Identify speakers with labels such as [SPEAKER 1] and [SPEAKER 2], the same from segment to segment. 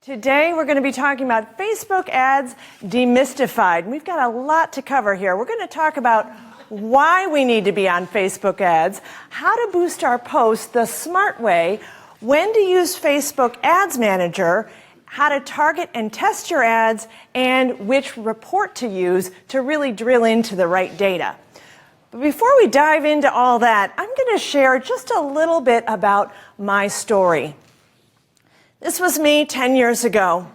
[SPEAKER 1] Today we're going to be talking about Facebook ads demystified. We've got a lot to cover here. We're going to talk about why we need to be on Facebook ads, how to boost our posts the smart way, when to use Facebook Ads Manager, how to target and test your ads, and which report to use to really drill into the right data. But before we dive into all that, I'm going to share just a little bit about my story. This was me 10 years ago.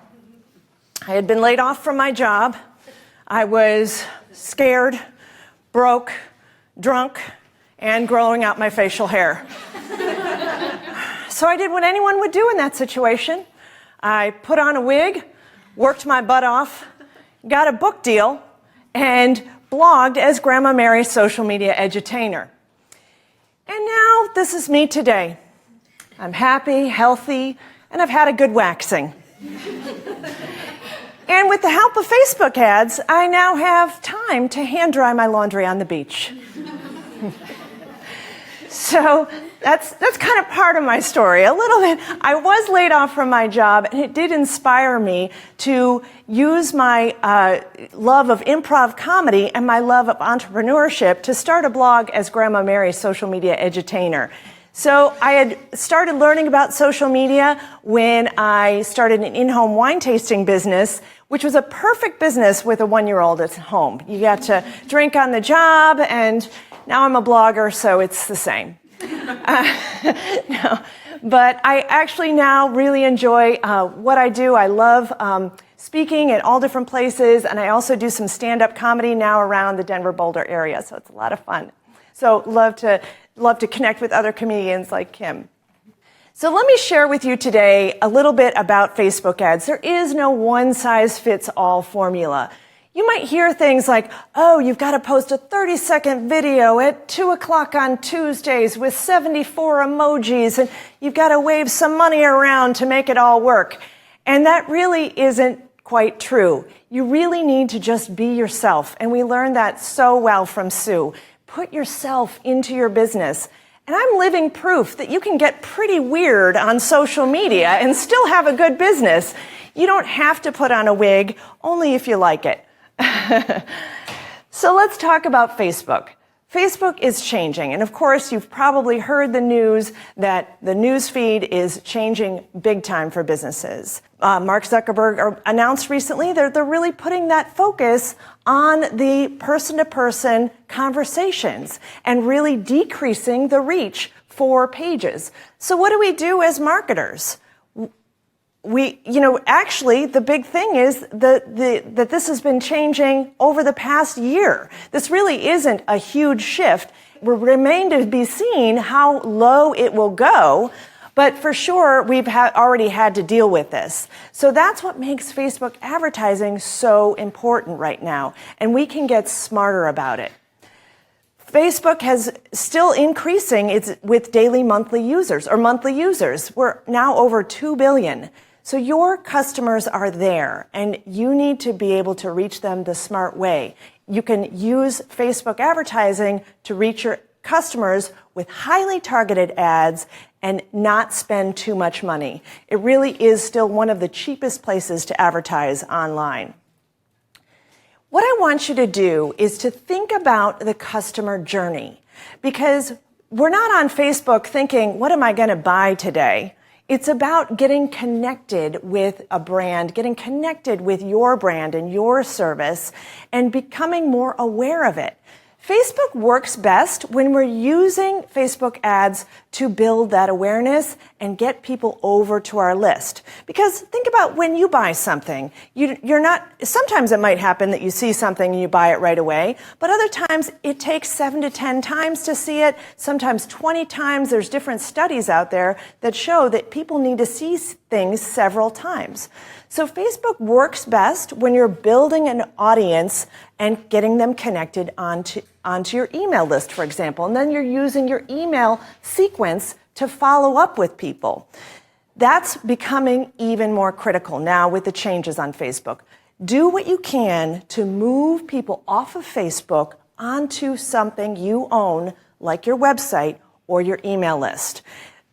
[SPEAKER 1] I had been laid off from my job. I was scared, broke, drunk, and growing out my facial hair. So I did what anyone would do in that situation. I put on a wig, worked my butt off, got a book deal, and blogged as Grandma Mary's social media edutainer. And now this is me today. I'm happy, healthy, and I've had a good waxing. And with the help of Facebook ads, I now have time to hand dry my laundry on the beach. So that's kind of part of my story. A little bit, I was laid off from my job, and it did inspire me to use my love of improv comedy and my love of entrepreneurship to start a blog as Grandma Mary's social media edutainer. So I had started learning about social media when I started an in-home wine tasting business, which was a perfect business with a one-year-old at home. You got to drink on the job, and now I'm a blogger, so it's the same. No, but I actually now really enjoy what I do. I love speaking at all different places, and I also do some stand-up comedy now around the Denver Boulder area, so it's a lot of fun. So love to connect with other comedians like Kim. So let me share with you today a little bit about Facebook ads. There is no one-size-fits-all formula. You might hear things like, oh, you've got to post a 30-second video at 2 o'clock on Tuesdays with 74 emojis, and you've got to wave some money around to make it all work. And that really isn't quite true. You really need to just be yourself, and we learned that so well from Sue. Put yourself into your business. And I'm living proof that you can get pretty weird on social media and still have a good business. You don't have to put on a wig, only if you like it. So let's talk about Facebook. Facebook is changing, and of course you've probably heard the news that the news feed is changing big time for businesses. Mark Zuckerberg announced recently that they're really putting that focus on the person-to-person conversations and really decreasing the reach for pages. So what do we do as marketers? Actually, the big thing is that this has been changing over the past year. This really isn't a huge shift. It will remain to be seen how low it will go, but for sure, we've already had to deal with this. So that's what makes Facebook advertising so important right now, and we can get smarter about it. Facebook has still increasing with daily monthly users. We're now over 2 billion. So your customers are there, and you need to be able to reach them the smart way. You can use Facebook advertising to reach your customers with highly targeted ads and not spend too much money. It really is still one of the cheapest places to advertise online. What I want you to do is to think about the customer journey, because we're not on Facebook thinking, what am I going to buy today? It's about getting connected with a brand, getting connected with your brand and your service, and becoming more aware of it. Facebook works best when we're using Facebook ads to build that awareness and get people over to our list. Because think about when you buy something. Sometimes it might happen that you see something and you buy it right away, but other times it takes 7 to 10 times to see it, sometimes 20 times. There's different studies out there that show that people need to see things several times. So Facebook works best when you're building an audience and getting them connected onto your email list, for example, and then you're using your email sequence to follow up with people. That's becoming even more critical now with the changes on Facebook. Do what you can to move people off of Facebook onto something you own, like your website or your email list.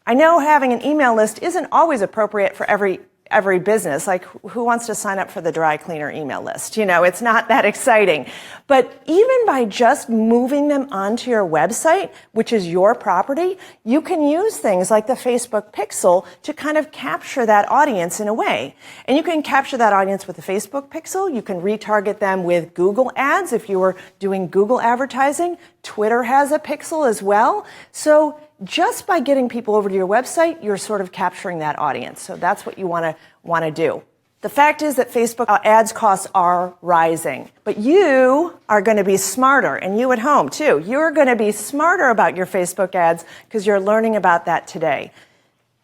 [SPEAKER 1] I know having an email list isn't always appropriate for every every business. Like, who wants to sign up for the dry cleaner email list? You know, it's not that exciting. But even by just moving them onto your website, which is your property, you can use things like the Facebook pixel to kind of capture that audience in a way. And you can capture that audience with the Facebook pixel. You can retarget them with Google ads if you were doing Google advertising. Twitter has a pixel as well. So just by getting people over to your website, you're sort of capturing that audience. So that's what you want to do. The fact is that Facebook ads costs are rising, but you are going to be smarter, and you at home too. You're going to be smarter about your Facebook ads because you're learning about that today.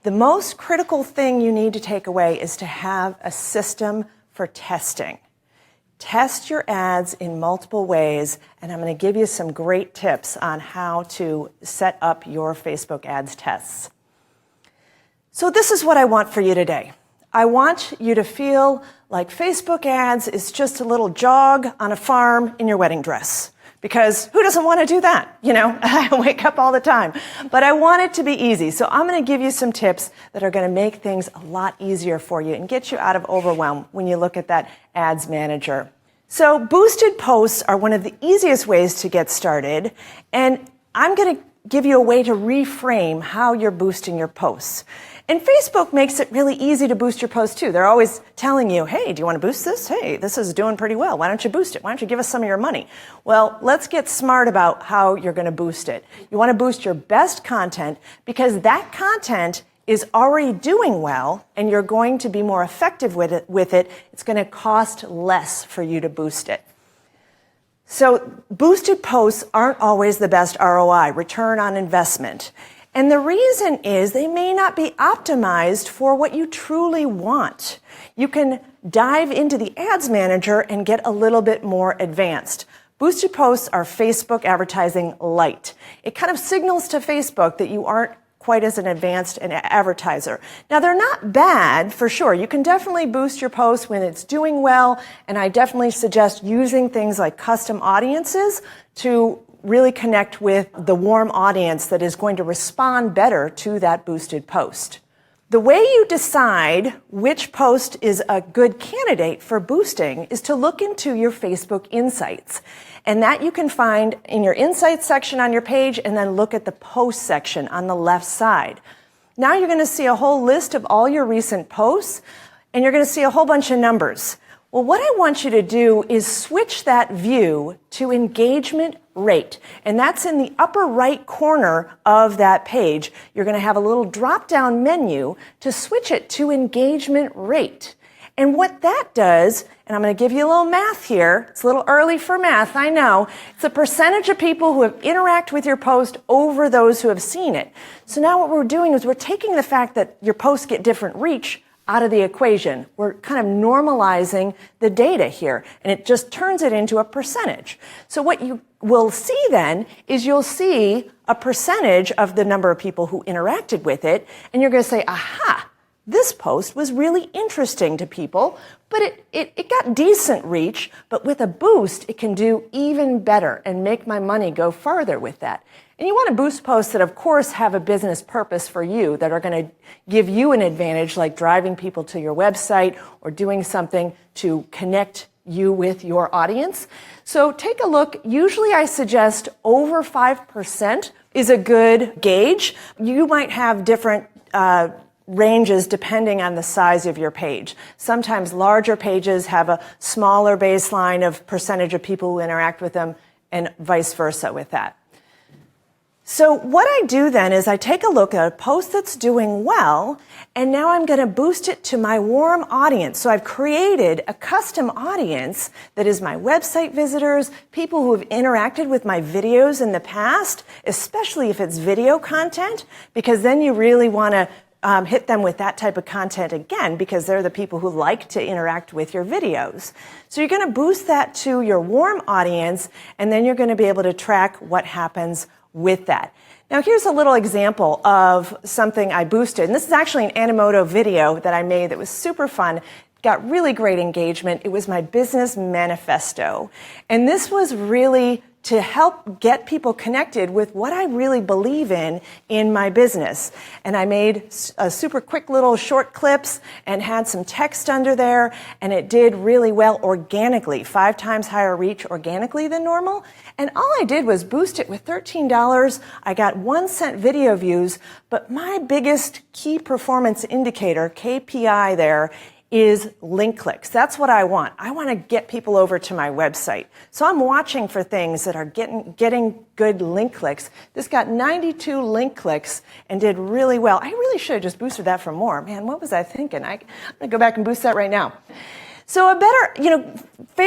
[SPEAKER 1] The most critical thing you need to take away is to have a system for testing. Test your ads in multiple ways, and I'm going to give you some great tips on how to set up your Facebook ads tests. So this is what I want for you today. I want you to feel like Facebook ads is just a little jog on a farm in your wedding dress. Because who doesn't want to do that? You know, I wake up all the time. But I want it to be easy. So I'm going to give you some tips that are going to make things a lot easier for you and get you out of overwhelm when you look at that ads manager. So boosted posts are one of the easiest ways to get started. And I'm going to give you a way to reframe how you're boosting your posts. And Facebook makes it really easy to boost your posts too. They're always telling you, hey, do you want to boost this? Hey, this is doing pretty well. Why don't you boost it? Why don't you give us some of your money? Well, let's get smart about how you're going to boost it. You want to boost your best content because that content is already doing well and you're going to be more effective with it. It's going to cost less for you to boost it. So boosted posts aren't always the best ROI, return on investment. And the reason is they may not be optimized for what you truly want. You can dive into the ads manager and get a little bit more advanced. Boosted posts are Facebook advertising light. It kind of signals to Facebook that you aren't quite as an advanced an advertiser. Now, they're not bad for sure. You can definitely boost your posts when it's doing well, and I definitely suggest using things like custom audiences to really connect with the warm audience that is going to respond better to that boosted post. The way you decide which post is a good candidate for boosting is to look into your Facebook Insights. And that you can find in your Insights section on your page and then look at the post section on the left side. Now you're going to see a whole list of all your recent posts and you're going to see a whole bunch of numbers. Well, what I want you to do is switch that view to engagement rate. And that's in the upper right corner of that page. You're going to have a little drop-down menu to switch it to engagement rate. And what that does, and I'm going to give you a little math here. It's a little early for math, I know. It's a percentage of people who have interacted with your post over those who have seen it. So now what we're doing is we're taking the fact that your posts get different reach out of the equation. We're kind of normalizing the data here, and it just turns it into a percentage. So what you will see then is you'll see a percentage of the number of people who interacted with it, and you're going to say, aha, this post was really interesting to people, but it got decent reach, but with a boost, it can do even better and make my money go farther with that. And you want to boost posts that, of course, have a business purpose for you, that are going to give you an advantage, like driving people to your website or doing something to connect you with your audience. So take a look. Usually I suggest over 5% is a good gauge. You might have different ranges depending on the size of your page. Sometimes larger pages have a smaller baseline of percentage of people who interact with them and vice versa with that. So what I do then is I take a look at a post that's doing well, and now I'm going to boost it to my warm audience. So I've created a custom audience that is my website visitors, people who have interacted with my videos in the past, especially if it's video content, because then you really want to hit them with that type of content again, because they're the people who like to interact with your videos. So you're going to boost that to your warm audience, and then you're going to be able to track what happens with that. Now here's a little example of something I boosted, and this is actually an Animoto video that I made that was super fun. Got really great engagement. It was my business manifesto. And this was really to help get people connected with what I really believe in my business. And I made super quick little short clips and had some text under there, and it did really well organically, 5 times higher reach organically than normal. And all I did was boost it with $13. I got 1 cent video views, but my biggest key performance indicator, KPI there, is link clicks. That's what I want. I want to get people over to my website. So I'm watching for things that are getting good link clicks. This got 92 link clicks and did really well. I really should have just boosted that for more. Man, what was I thinking? I'm going to go back and boost that right now. So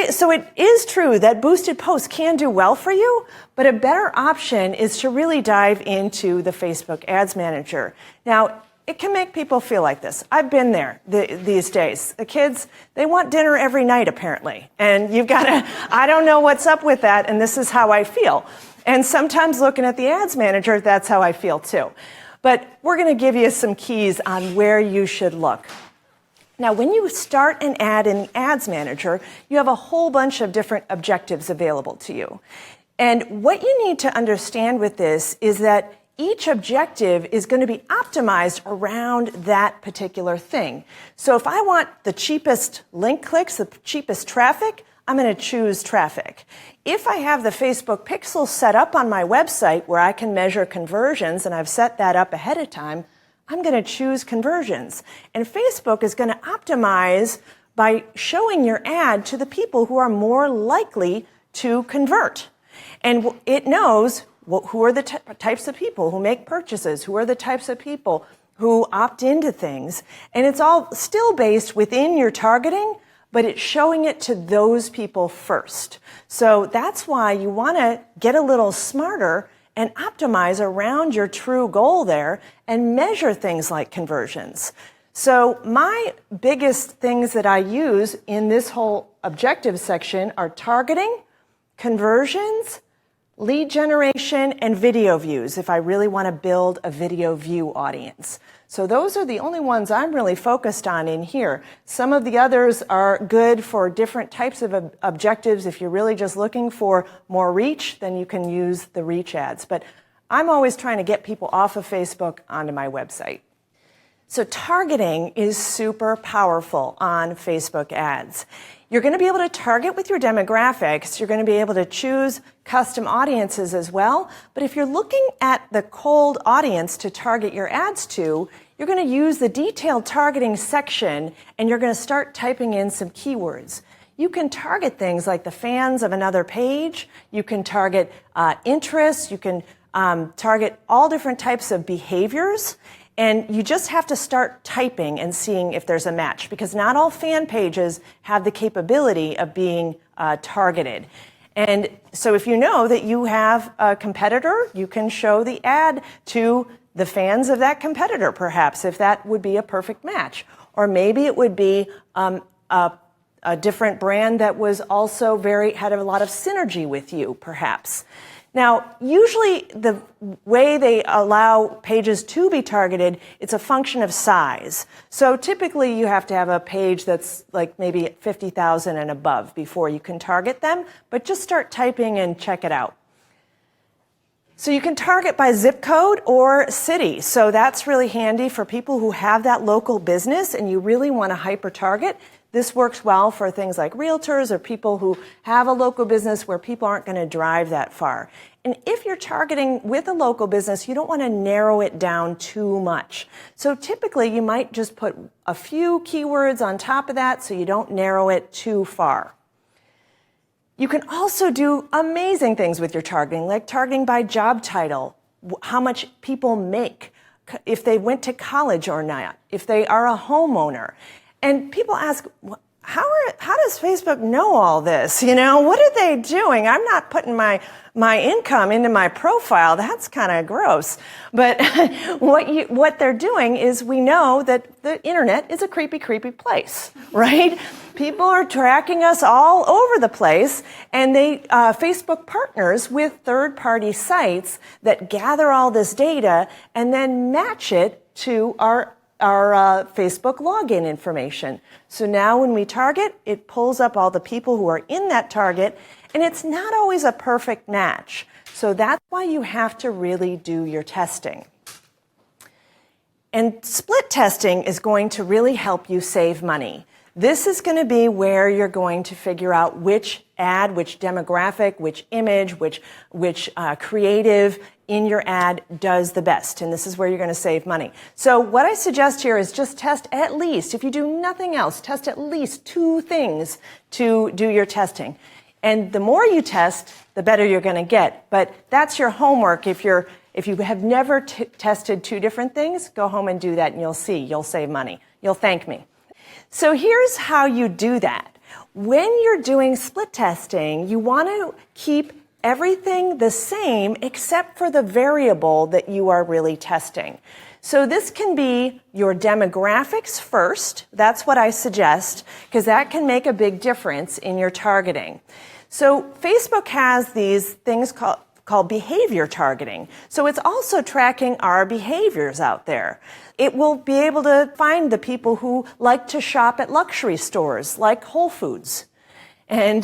[SPEAKER 1] so it is true that boosted posts can do well for you, but a better option is to really dive into the Facebook Ads Manager. Now, it can make people feel like this. I've been there these days. The kids, they want dinner every night, apparently. And you've got to, I don't know what's up with that, and this is how I feel. And sometimes looking at the Ads Manager, that's how I feel too. But we're going to give you some keys on where you should look. Now, when you start an ad in the Ads Manager, you have a whole bunch of different objectives available to you. And what you need to understand with this is that each objective is going to be optimized around that particular thing. So if I want the cheapest link clicks, the cheapest traffic, I'm going to choose traffic. If I have the Facebook pixel set up on my website where I can measure conversions, and I've set that up ahead of time, I'm going to choose conversions. And Facebook is going to optimize by showing your ad to the people who are more likely to convert. And it knows who are the types of people who make purchases, who are the types of people who opt into things. And it's all still based within your targeting, but it's showing it to those people first. So that's why you want to get a little smarter and optimize around your true goal there and measure things like conversions. So my biggest things that I use in this whole objective section are targeting, conversions, lead generation, and video views if I really want to build a video view audience. So those are the only ones I'm really focused on in here. Some of the others are good for different types of objectives. If you're really just looking for more reach, then you can use the reach ads. But I'm always trying to get people off of Facebook onto my website. So targeting is super powerful on Facebook ads. You're going to be able to target with your demographics. You're going to be able to choose custom audiences as well. But if you're looking at the cold audience to target your ads to, you're going to use the detailed targeting section and you're going to start typing in some keywords. You can target things like the fans of another page. You can target interests. You can target all different types of behaviors. And you just have to start typing and seeing if there's a match, because not all fan pages have the capability of being targeted. And so if you know that you have a competitor, you can show the ad to the fans of that competitor, perhaps, if that would be a perfect match. Or maybe it would be a different brand that was also had a lot of synergy with you, perhaps. Now, usually the way they allow pages to be targeted, it's a function of size. So typically you have to have a page that's like maybe 50,000 and above before you can target them, but just start typing and check it out. So you can target by zip code or city. So that's really handy for people who have that local business and you really want to hyper target. This works well for things like realtors or people who have a local business where people aren't going to drive that far. And if you're targeting with a local business, you don't want to narrow it down too much. So typically you might just put a few keywords on top of that so you don't narrow it too far. You can also do amazing things with your targeting, like targeting by job title, how much people make, if they went to college or not, if they are a homeowner. And people ask, how does Facebook know all this? You know, what are they doing? I'm not putting my income into my profile. That's kind of gross. But what they're doing is, we know that the internet is a creepy, creepy place, right? People are tracking us all over the place, and Facebook partners with third-party sites that gather all this data and then match it to our Facebook login information. So now when we target, it pulls up all the people who are in that target, and it's not always a perfect match. So that's why you have to really do your testing. And split testing is going to really help you save money. This is going to be where you're going to figure out which ad, which demographic, which image, which creative in your ad does the best. And this is where you're going to save money. So what I suggest here is just test at least, if you do nothing else, test at least 2 things to do your testing. And the more you test, the better you're going to get. But that's your homework. If you have never tested 2 different things, go home and do that, and you'll see, you'll save money. You'll thank me. So here's how you do that. When you're doing split testing, you want to keep everything the same except for the variable that you are really testing. So this can be your demographics first. That's what I suggest, because that can make a big difference in your targeting. So Facebook has these things called behavior targeting. So it's also tracking our behaviors out there. It will be able to find the people who like to shop at luxury stores like Whole Foods. And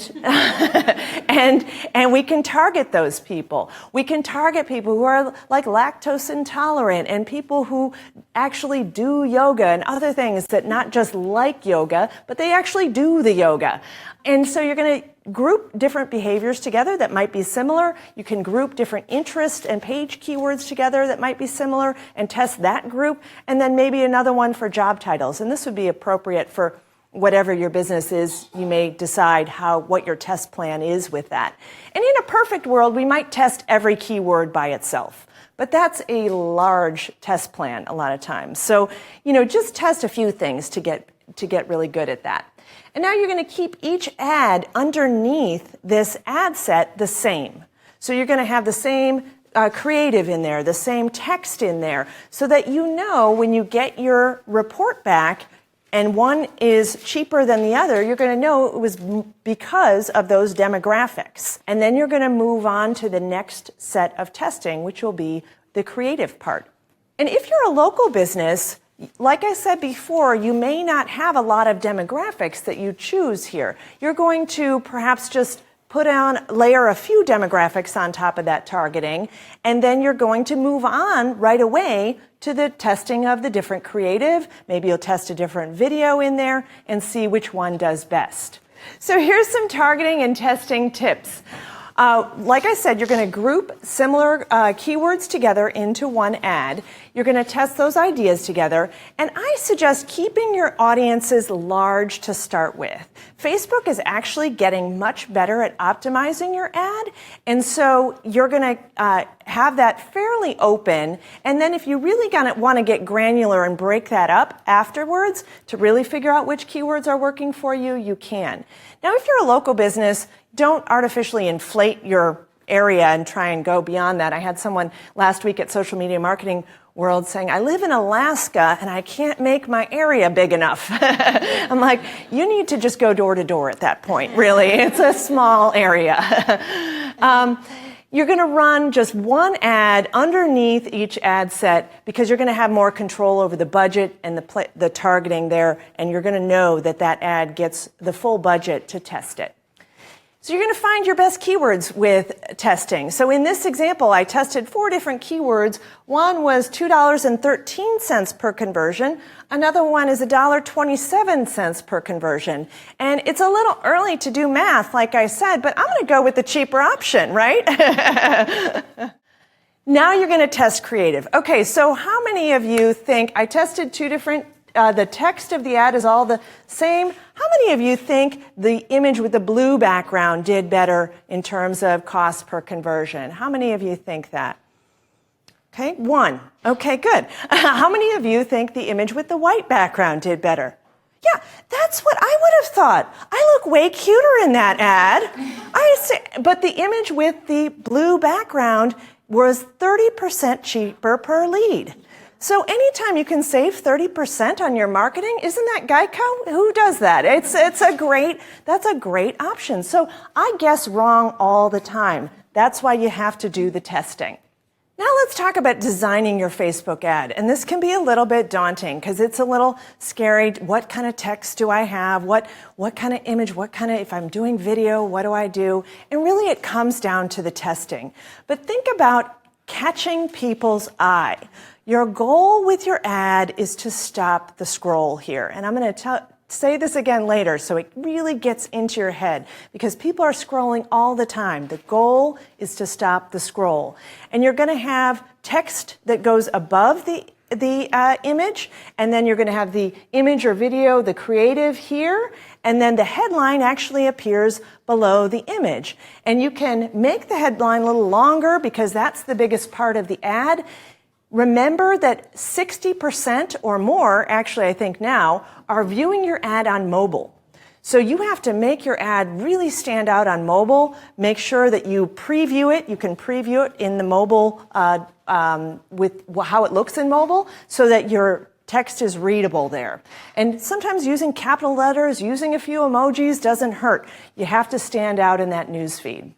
[SPEAKER 1] we can target those people. We can target people who are like lactose intolerant and people who actually do yoga and other things that not just like yoga, but they actually do the yoga. And so you're going to group different behaviors together that might be similar. You can group different interest and page keywords together that might be similar and test that group. And then maybe another one for job titles. And this would be appropriate for whatever your business is. You may decide what your test plan is with that. And in a perfect world, we might test every keyword by itself. But that's a large test plan a lot of times. So, just test a few things to get really good at that. And now you're going to keep each ad underneath this ad set the same. So you're going to have the same creative in there, the same text in there, so that when you get your report back and one is cheaper than the other, you're going to know it was because of those demographics. And then you're going to move on to the next set of testing, which will be the creative part. And if you're a local business, like I said before, you may not have a lot of demographics that you choose here. You're going to perhaps just layer a few demographics on top of that targeting, and then you're going to move on right away to the testing of the different creative. Maybe you'll test a different video in there and see which one does best. So here's some targeting and testing tips. Like I said, you're going to group similar keywords together into one ad. You're going to test those ideas together. And I suggest keeping your audiences large to start with. Facebook is actually getting much better at optimizing your ad. And so you're going to have that fairly open. And then if you really want to get granular and break that up afterwards to really figure out which keywords are working for you, you can. Now, if you're a local business, don't artificially inflate your area and try and go beyond that. I had someone last week at Social Media Marketing World saying, I live in Alaska and I can't make my area big enough. I'm like, you need to just go door to door at that point, really. It's a small area. You're going to run just one ad underneath each ad set because you're going to have more control over the budget and the targeting there, and you're going to know that ad gets the full budget to test it. So you're going to find your best keywords with testing. So in this example, I tested 4 different keywords. One was $2.13 per conversion. Another one is $1.27 per conversion. And it's a little early to do math, like I said, but I'm going to go with the cheaper option, right? Now you're going to test creative. Okay, so how many of you think I tested 2 different the text of the ad is all the same. How many of you think the image with the blue background did better in terms of cost per conversion? How many of you think that? Okay, 1. Okay, good. How many of you think the image with the white background did better? Yeah, that's what I would have thought. I look way cuter in that ad. But the image with the blue background was 30% cheaper per lead. So anytime you can save 30% on your marketing, isn't that Geico? Who does that? That's a great option. So I guess wrong all the time. That's why you have to do the testing. Now let's talk about designing your Facebook ad. And this can be a little bit daunting because it's a little scary. What kind of text do I have? What kind of image? If I'm doing video, what do I do? And really it comes down to the testing. But think about catching people's eye. Your goal with your ad is to stop the scroll here. And I'm going to say this again later so it really gets into your head because people are scrolling all the time. The goal is to stop the scroll. And you're going to have text that goes above the image, and then you're going to have the image or video, the creative here, and then the headline actually appears below the image. And you can make the headline a little longer because that's the biggest part of the ad. Remember that 60% or more, actually I think now, are viewing your ad on mobile. So you have to make your ad really stand out on mobile. Make sure that you preview it. You can preview it in the mobile with how it looks in mobile so that your text is readable there. And sometimes using capital letters, using a few emojis doesn't hurt. You have to stand out in that news feed.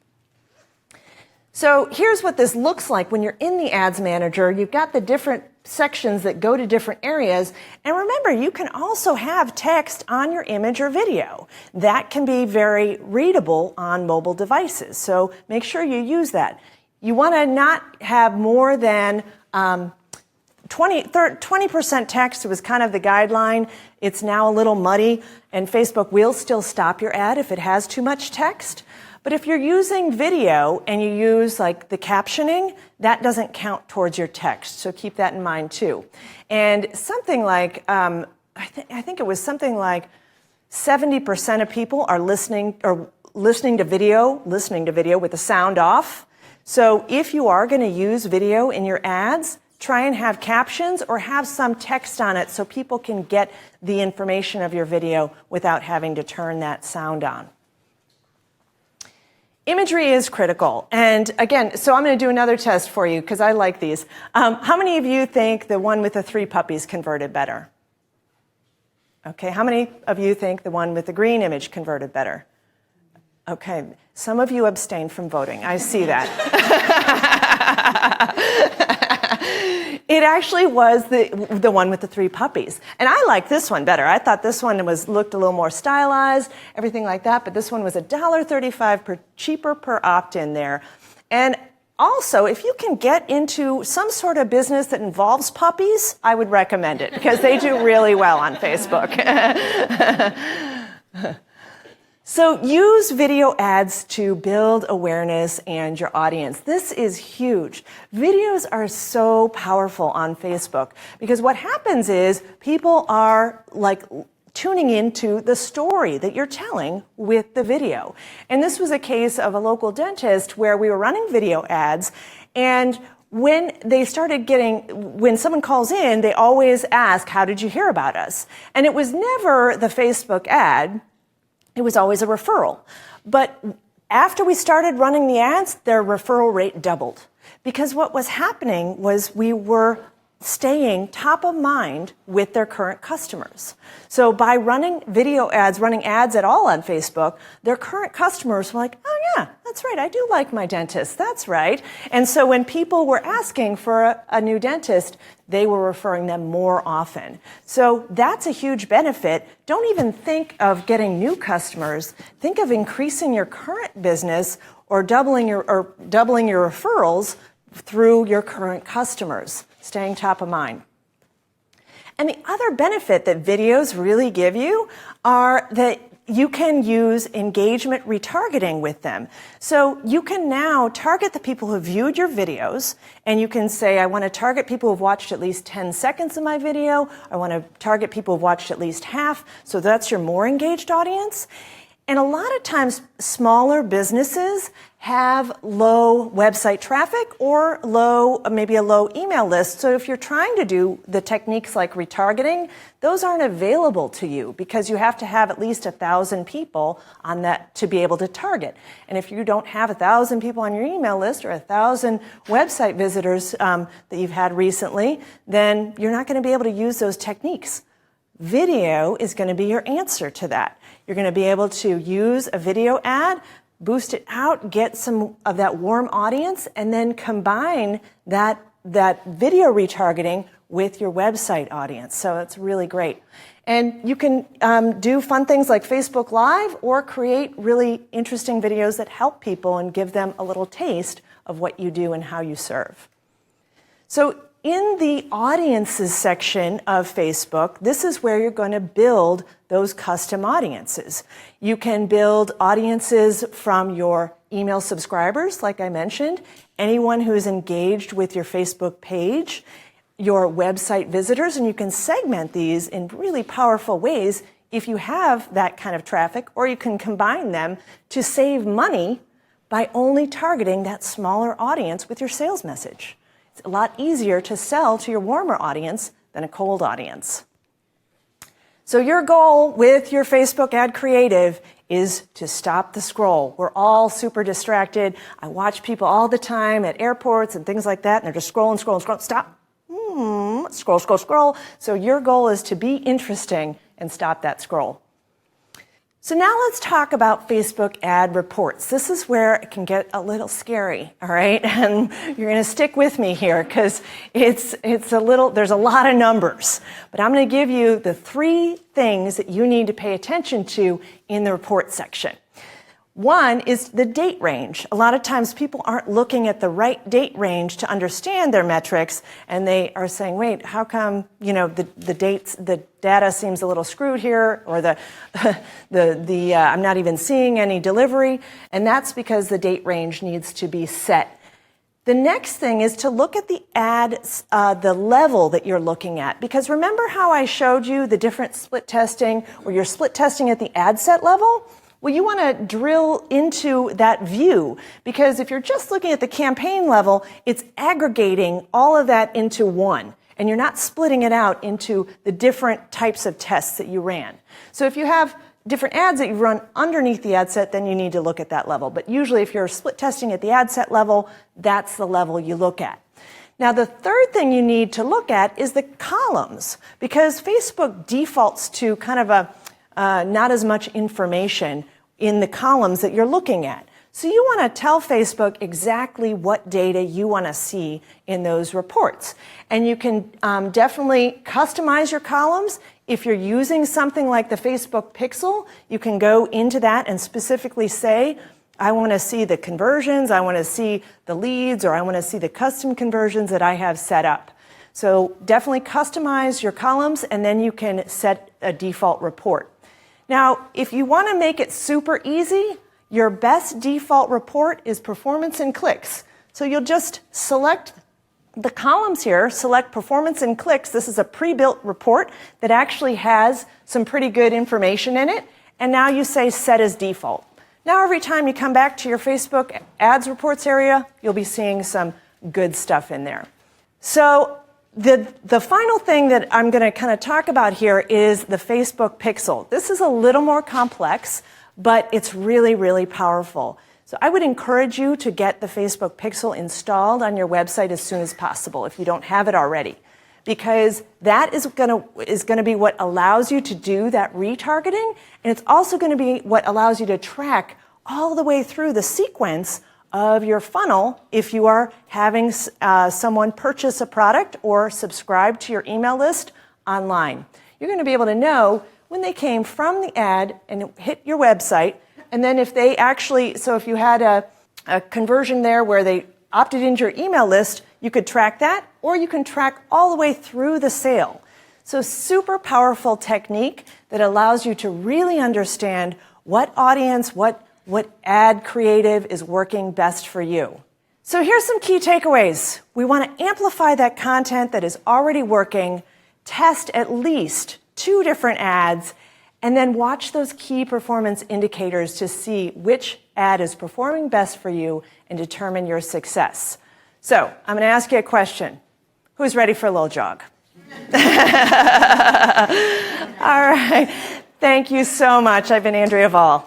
[SPEAKER 1] So here's what this looks like when you're in the Ads Manager. You've got the different sections that go to different areas. And remember, you can also have text on your image or video. That can be very readable on mobile devices. So make sure you use that. You want to not have more than 20% text. It was kind of the guideline. It's now a little muddy, and Facebook will still stop your ad if it has too much text. But if you're using video and you use like the captioning, that doesn't count towards your text. So keep that in mind too. And something like, I think it was something like 70% of people are listening to video with the sound off. So if you are going to use video in your ads, try and have captions or have some text on it so people can get the information of your video without having to turn that sound on. Imagery is critical. And again, so I'm going to do another test for you because I like these. How many of you think the one with the 3 puppies converted better? Okay, how many of you think the one with the green image converted better? Okay, some of you abstained from voting. I see that. It actually was the one with the 3 puppies. And I like this one better. I thought this one looked a little more stylized, everything like that, but this one was $1.35 cheaper per opt-in there. And also, if you can get into some sort of business that involves puppies, I would recommend it because they do really well on Facebook. So use video ads to build awareness and your audience. This is huge. Videos are so powerful on Facebook because what happens is people are like tuning into the story that you're telling with the video. And this was a case of a local dentist where we were running video ads, and when someone calls in, they always ask, how did you hear about us? And it was never the Facebook ad. It was always a referral. But after we started running the ads, their referral rate doubled. Because what was happening was we were staying top of mind with their current customers. So by running video ads, running ads at all on Facebook, their current customers were like, oh yeah, that's right, I do like my dentist, that's right. And so when people were asking for a new dentist, they were referring them more often. So that's a huge benefit. Don't even think of getting new customers. Think of increasing your current business or doubling your referrals through your current customers, staying top of mind. And the other benefit that videos really give you are that you can use engagement retargeting with them. So you can now target the people who viewed your videos, and you can say, I want to target people who've watched at least 10 seconds of my video. I want to target people who've watched at least half. So that's your more engaged audience. And a lot of times, smaller businesses have low website traffic or maybe a low email list. So if you're trying to do the techniques like retargeting, those aren't available to you because you have to have at least 1,000 people on that to be able to target. And if you don't have 1,000 people on your email list or 1,000 website visitors that you've had recently, then you're not going to be able to use those techniques. Video is going to be your answer to that. You're going to be able to use a video ad boost it out, get some of that warm audience, and then combine that video retargeting with your website audience. So it's really great. And you can do fun things like Facebook Live or create really interesting videos that help people and give them a little taste of what you do and how you serve. So in the audiences section of Facebook, this is where you're going to build those custom audiences. You can build audiences from your email subscribers, like I mentioned, anyone who's engaged with your Facebook page, your website visitors, and you can segment these in really powerful ways if you have that kind of traffic, or you can combine them to save money by only targeting that smaller audience with your sales message. It's a lot easier to sell to your warmer audience than a cold audience. So your goal with your Facebook ad creative is to stop the scroll. We're all super distracted. I watch people all the time at airports and things like that, and they're just scrolling, scrolling, scrolling. Stop. Scroll, scroll, scroll. So your goal is to be interesting and stop that scroll. So now let's talk about Facebook ad reports. This is where it can get a little scary, all right? And you're going to stick with me here because there's a lot of numbers. But I'm going to give you the 3 things that you need to pay attention to in the report section. One is the date range. A lot of times people aren't looking at the right date range to understand their metrics, and they are saying, wait, how come, the data seems a little screwed here, or I'm not even seeing any delivery, and that's because the date range needs to be set. The next thing is to look at the ad, the level that you're looking at, because remember how I showed you the different split testing, where you're split testing at the ad set level? Well, you want to drill into that view, because if you're just looking at the campaign level, it's aggregating all of that into one, and you're not splitting it out into the different types of tests that you ran. So if you have different ads that you run underneath the ad set, then you need to look at that level. But usually if you're split testing at the ad set level, that's the level you look at. Now, the third thing you need to look at is the columns, because Facebook defaults to kind of not as much information in the columns that you're looking at. So you want to tell Facebook exactly what data you want to see in those reports. And you can definitely customize your columns. If you're using something like the Facebook Pixel, you can go into that and specifically say, I want to see the conversions, I want to see the leads, or I want to see the custom conversions that I have set up. So definitely customize your columns, and then you can set a default report. Now, if you want to make it super easy, your best default report is performance and clicks. So you'll just select the columns here, select performance and clicks. This is a pre-built report that actually has some pretty good information in it. And now you say set as default. Now every time you come back to your Facebook ads reports area, you'll be seeing some good stuff in there. So the final thing that I'm going to kind of talk about here is the Facebook Pixel. This is a little more complex, but it's really, really powerful. So I would encourage you to get the Facebook Pixel installed on your website as soon as possible if you don't have it already, because that is going to be what allows you to do that retargeting, and it's also going to be what allows you to track all the way through the sequence of your funnel if you are having someone purchase a product or subscribe to your email list online. You're going to be able to know when they came from the ad and hit your website, and then if they actually, so if you had a conversion there where they opted into your email list, you could track that, or you can track all the way through the sale. So super powerful technique that allows you to really understand what audience, what ad creative is working best for you. So here's some key takeaways. We want to amplify that content that is already working, test at least 2 different ads, and then watch those key performance indicators to see which ad is performing best for you and determine your success. So I'm going to ask you a question. Who's ready for a little jog? All right. Thank you so much. I've been Andrea Vahl.